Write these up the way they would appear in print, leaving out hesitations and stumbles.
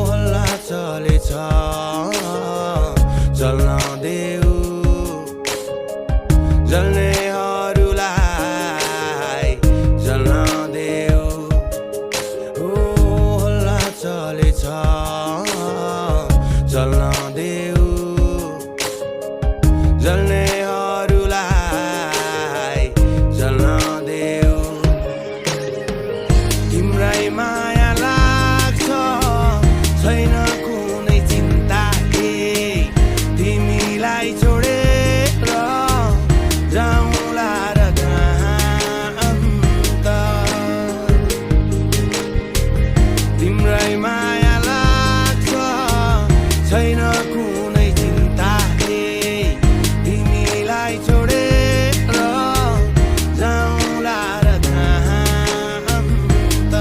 हल्ला चलेछ जल्न देऊ जल्नेहरूलाई जल्न देऊ हल्ला चलेछ जल्न देऊ जल्नेहरूलाई जल्न देऊ तिम्रै माया लाग्छ छैन कुनै चिन्ता तिमीलाई छोडेर जाउँला र अन्त तिम्रै माया लाग्छ छैन कुनै चिन्ता तिमीलाई छोडेर जाउँला र अन्त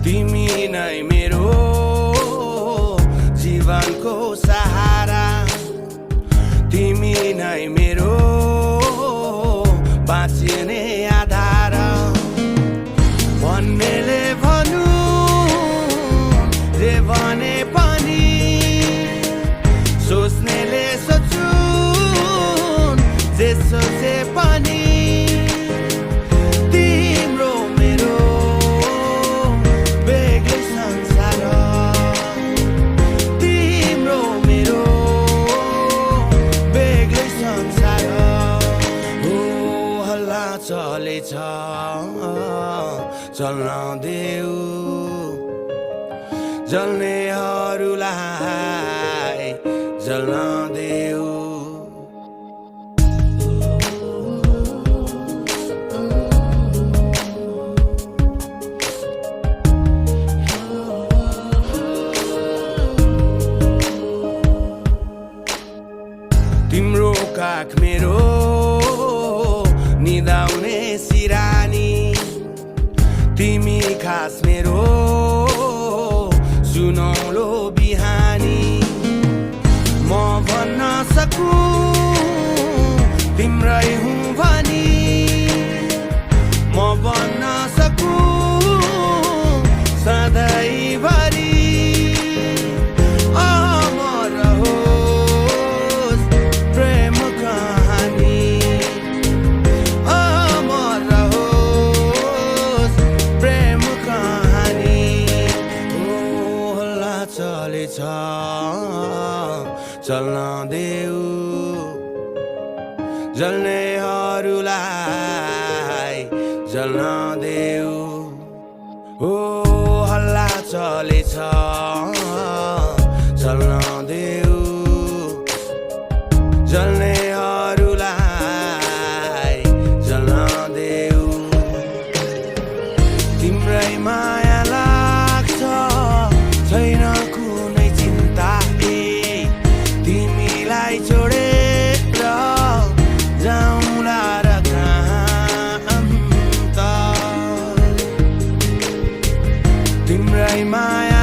तिमी नै मेरो जीवनको सहारा तिमी नै मेरो बाँचिने आधार भन्नेले भन्नु जे भने पनि सोच्नेले सोचुन् जे सोचे पनि तिम्रो मेरो बेग्लै संसार तिम्रो मेरो बेग्लै संसार हल्ला चलेछ चल्न देऊ जल्नेहरूलाई जल्न देऊ तिम्रो काख मेरो निदाउने सिरानी तिमी खास मेरो सुनौलो बिहानी म भन्न सकूं तिम्रै हुँ भनी म भन्न सकूं सधैँभरि अमर रहोस् प्रेम कहानी अमर रहोस् प्रेम कहानी हल्ला चलेछ चल्न देऊ जल्नेहरूलाई जल्न देऊ हल्ला चलेछ चल्न देऊ जल्नेहरूलाई जल्न देऊ तिम्रै माया लाग्छ छैन कुनै चिन्ता तिमीलाई छोडेर जाउँला र अन्त तिम्रै माया